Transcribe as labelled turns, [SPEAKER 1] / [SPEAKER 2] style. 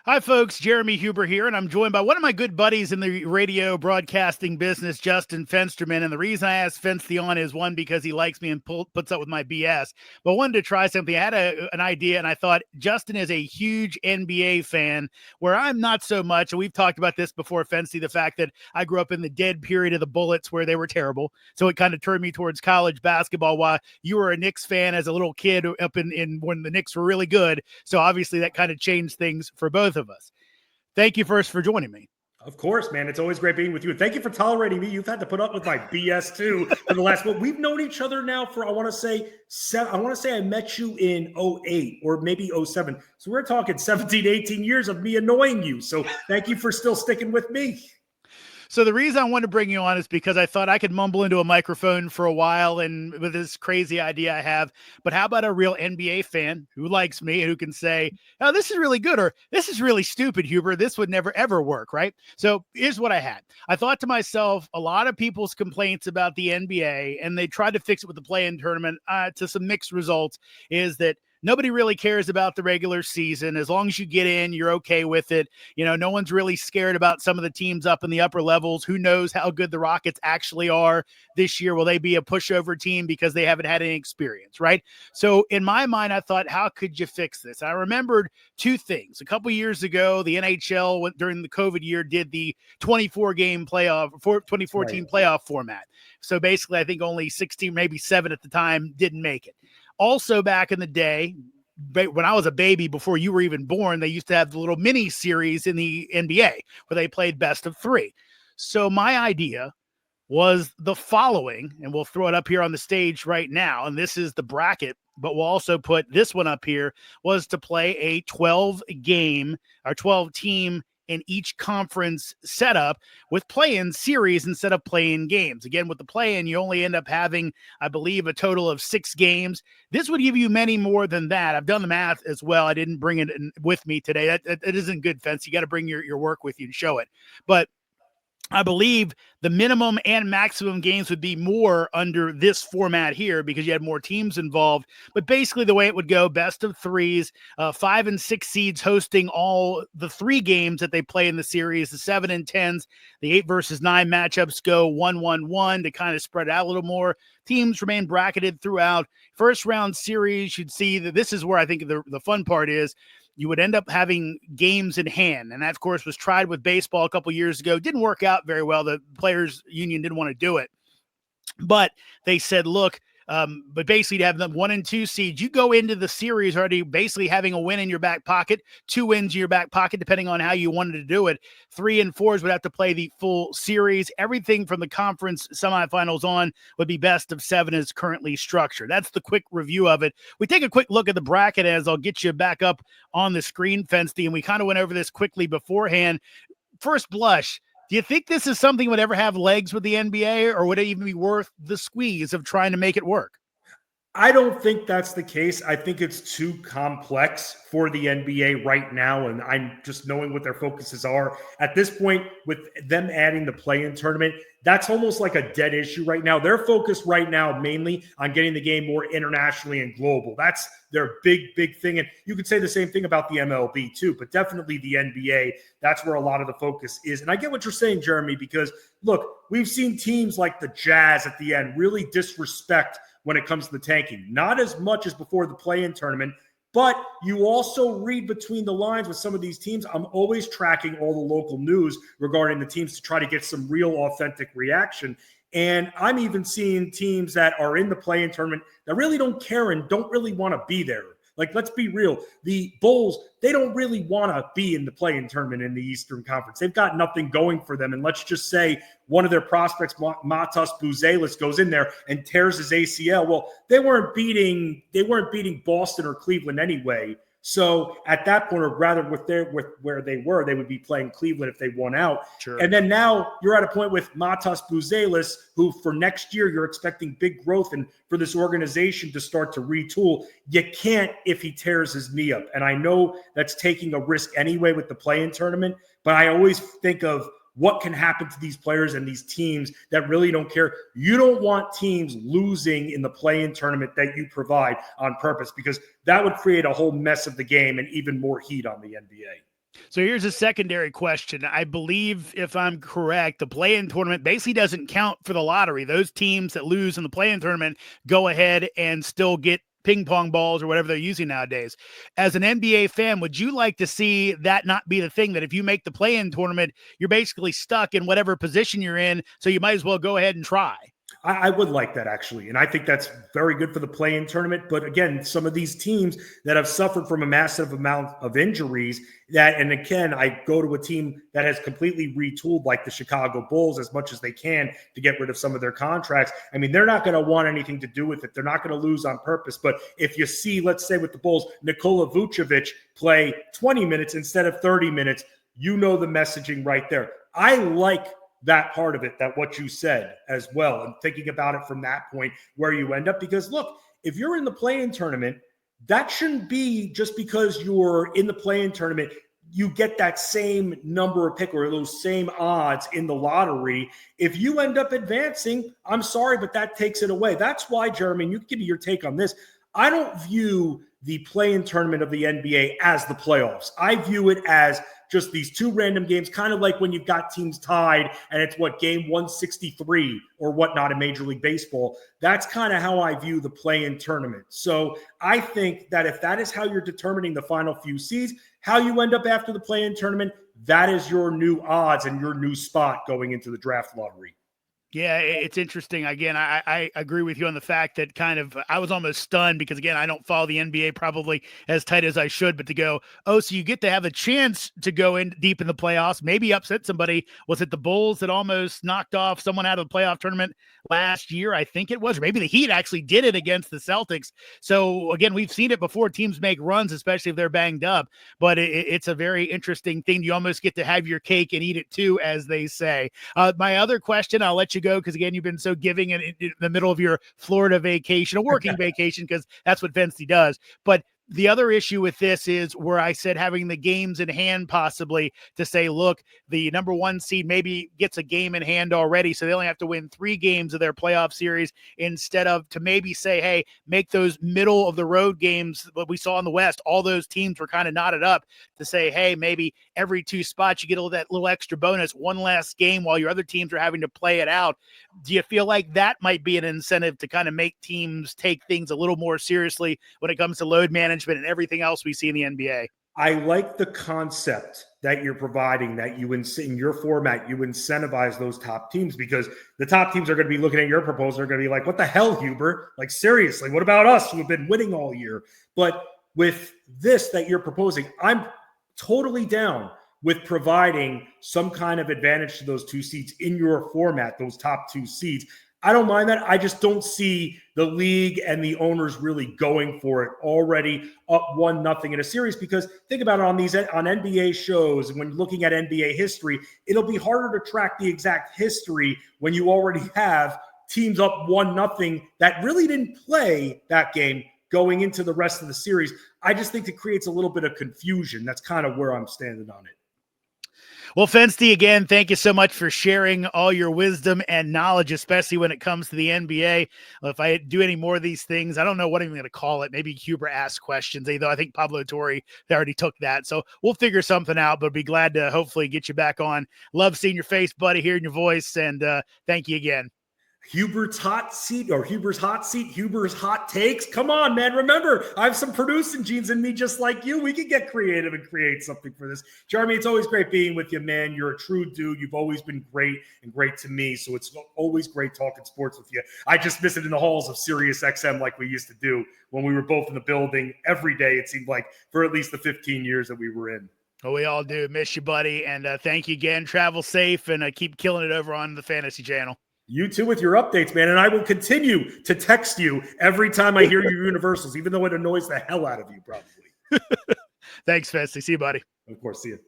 [SPEAKER 1] Hi, folks. Jeremy Huber here, and I'm joined by one of my good buddies in the radio broadcasting business, Justin Fensterman. And the reason I asked Fensty on is one, because he likes me and puts up with my BS, but wanted to try something. I had an idea, and I thought Justin is a huge NBA fan, where I'm not so much. And we've talked about this before, Fensty, the fact that I grew up in the dead period of the Bullets where they were terrible. So it kind of turned me towards college basketball, while you were a Knicks fan as a little kid up in when the Knicks were really good. So obviously that kind of changed things for both of us. Thank you first for joining me.
[SPEAKER 2] Of course, man. It's always great being with you. And thank you for tolerating me. You've had to put up with my BS too for the last. Well, we've known each other now for I want to say I met you in 08 or maybe 07. So we're talking 17, 18 years of me annoying you. So thank you for still sticking with me.
[SPEAKER 1] So the reason I wanted to bring you on is because I thought I could mumble into a microphone for a while and with this crazy idea I have. But how about a real NBA fan who likes me, who can say, oh, this is really good, or this is really stupid, Huber. This would never, ever work, right? So here's what I had. I thought to myself, a lot of people's complaints about the NBA, and they tried to fix it with the play-in tournament to some mixed results, is that nobody really cares about the regular season. As long as you get in, you're okay with it. You know, no one's really scared about some of the teams up in the upper levels. Who knows how good the Rockets actually are this year? Will they be a pushover team because they haven't had any experience, right? So in my mind, I thought, how could you fix this? I remembered two things. A couple years ago, the NHL during the COVID year did the 24-game playoff, 2014 playoff format. So basically, I think only 16, maybe 7 at the time didn't make it. Also, back in the day, when I was a baby, before you were even born, they used to have the little mini series in the NBA where they played best of 3. So my idea was the following, and we'll throw it up here on the stage right now. And this is the bracket, but we'll also put this one up here, was to play a 12-game or 12-team in each conference setup with play-in series instead of play-in games. Again, with the play-in, you only end up having, I believe, a total of 6 games. This would give you many more than that. I've done the math as well. I didn't bring it with me today. That isn't good, Fence. You got to bring your work with you to show it. But I believe the minimum and maximum games would be more under this format here because you had more teams involved. But basically the way it would go, best of 3s, 5 and 6 seeds hosting all the 3 games that they play in the series, the 7 and 10s, the 8 versus 9 matchups go 1-1-1 to kind of spread out a little more. Teams remain bracketed throughout. First round series, you'd see that this is where I think the fun part is. You would end up having games in hand. And that, of course, was tried with baseball a couple years ago. Didn't work out very well. The players union didn't want to do it. But they said, look, but basically to have them 1 and 2 seeds, you go into the series already basically having a win in your back pocket, 2 wins in your back pocket, depending on how you wanted to do it. 3 and 4s would have to play the full series. Everything from the conference semifinals on would be best of 7 as currently structured. That's the quick review of it. We take a quick look at the bracket as I'll get you back up on the screen, Fensty, and we kind of went over this quickly beforehand. First blush, do you think this is something that would ever have legs with the NBA, or would it even be worth the squeeze of trying to make it work?
[SPEAKER 2] I don't think that's the case. I think it's too complex for the NBA right now, and I'm just knowing what their focuses are. At this point, with them adding the play-in tournament, that's almost like a dead issue right now. They're focused right now mainly on getting the game more internationally and global. That's their big thing. And you could say the same thing about the MLB too, but definitely the NBA, that's where a lot of the focus is. And I get what you're saying, Jeremy, because look, we've seen teams like the Jazz at the end really disrespect when it comes to the tanking. Not as much as before the play-in tournament, but you also read between the lines with some of these teams. I'm always tracking all the local news regarding the teams to try to get some real authentic reaction. And I'm even seeing teams that are in the play-in tournament that really don't care and don't really want to be there. Like, let's be real. The Bulls, they don't really want to be in the play-in tournament in the Eastern Conference. They've got nothing going for them. And let's just say one of their prospects, Matas Buzelis, goes in there and tears his ACL. Well, they weren't beating Boston or Cleveland anyway. So at that point, or rather with where they were, they would be playing Cleveland if they won out.
[SPEAKER 1] Sure.
[SPEAKER 2] And then now you're at a point with Matas Buzelis, who for next year you're expecting big growth and for this organization to start to retool. You can't if he tears his knee up. And I know that's taking a risk anyway with the play-in tournament, but I always think of what can happen to these players and these teams that really don't care. You don't want teams losing in the play-in tournament that you provide on purpose, because that would create a whole mess of the game and even more heat on the NBA.
[SPEAKER 1] So here's a secondary question. I believe, if I'm correct, the play-in tournament basically doesn't count for the lottery. Those teams that lose in the play-in tournament go ahead and still get ping pong balls or whatever they're using nowadays. As an NBA fan, would you like to see that not be the thing, that if you make the play-in tournament, you're basically stuck in whatever position you're in, so you might as well go ahead and try?
[SPEAKER 2] I would like that, actually. And I think that's very good for the play-in tournament. But again, some of these teams that have suffered from a massive amount of injuries, and again, I go to a team that has completely retooled, like the Chicago Bulls, as much as they can to get rid of some of their contracts. I mean, they're not going to want anything to do with it. They're not going to lose on purpose. But if you see, let's say with the Bulls, Nikola Vucevic play 20 minutes instead of 30 minutes, you know the messaging right there. I like that part of it, that what you said as well, and thinking about it from that point where you end up. Because look, if you're in the play-in tournament, that shouldn't be just because you're in the play-in tournament, you get that same number of pick or those same odds in the lottery. If you end up advancing, I'm sorry, but that takes it away. That's why, Jeremy, and you can give me your take on this, I don't view the play-in tournament of the NBA as the playoffs. I view it as just these two random games, kind of like when you've got teams tied and it's game 163 or whatnot in Major League Baseball. That's kind of how I view the play-in tournament. So I think that if that is how you're determining the final few seeds, how you end up after the play-in tournament, that is your new odds and your new spot going into the draft lottery.
[SPEAKER 1] Yeah, it's interesting. Again, I agree with you on the fact that I was almost stunned because, again, I don't follow the NBA probably as tight as I should, but to go, oh, so you get to have a chance to go in deep in the playoffs, maybe upset somebody. Was it the Bulls that almost knocked off someone out of the playoff tournament last year? I think it was. Or maybe the Heat actually did it against the Celtics. So, again, we've seen it before. Teams make runs, especially if they're banged up, but it's a very interesting thing. You almost get to have your cake and eat it too, as they say. My other question, I'll let you go because, again, you've been so giving in the middle of your Florida vacation, a working vacation, because that's what Fensty does. But the other issue with this is where I said having the games in hand, possibly to say, look, the number one seed maybe gets a game in hand already, so they only have to win 3 games of their playoff series instead of to maybe say, hey, make those middle of the road games. What we saw in the West, all those teams were kind of knotted up to say, hey, maybe every 2 spots you get that little extra bonus, one last game while your other teams are having to play it out. Do you feel like that might be an incentive to kind of make teams take things a little more seriously when it comes to load management and everything else we see in the NBA?
[SPEAKER 2] I like the concept that you're providing, that you in your format, you incentivize those top teams, because the top teams are going to be looking at your proposal. They're going to be like, what the hell, Huber? Like, seriously, what about us who have been winning all year? But with this that you're proposing, I'm totally down with providing some kind of advantage to those 2 seeds in your format, those top 2 seeds. I don't mind that. I just don't see the league and the owners really going for it already up 1-0 in a series, because think about it, on NBA shows and when looking at NBA history, it'll be harder to track the exact history when you already have teams up 1-0 that really didn't play that game going into the rest of the series. I just think it creates a little bit of confusion. That's kind of where I'm standing on it.
[SPEAKER 1] Well, Fensty, again, thank you so much for sharing all your wisdom and knowledge, especially when it comes to the NBA. If I do any more of these things, I don't know what I'm going to call it. Maybe Huber asks questions, though I think Pablo Torre already took that. So we'll figure something out, but be glad to hopefully get you back on. Love seeing your face, buddy, hearing your voice, and thank you again.
[SPEAKER 2] Huber's hot seat, Huber's hot takes. Come on, man. Remember, I have some producing genes in me just like you. We can get creative and create something for this. Jeremy, it's always great being with you, man. You're a true dude. You've always been great and great to me. So it's always great talking sports with you. I just miss it in the halls of Sirius XM like we used to do when we were both in the building every day, it seemed like, for at least the 15 years that we were in.
[SPEAKER 1] Well, we all do. Miss you, buddy. And thank you again. Travel safe and keep killing it over on the Fantasy Channel.
[SPEAKER 2] You too with your updates, man. And I will continue to text you every time I hear your universals, even though it annoys the hell out of you, probably.
[SPEAKER 1] Thanks, Festy. See you, buddy.
[SPEAKER 2] Of course. See you.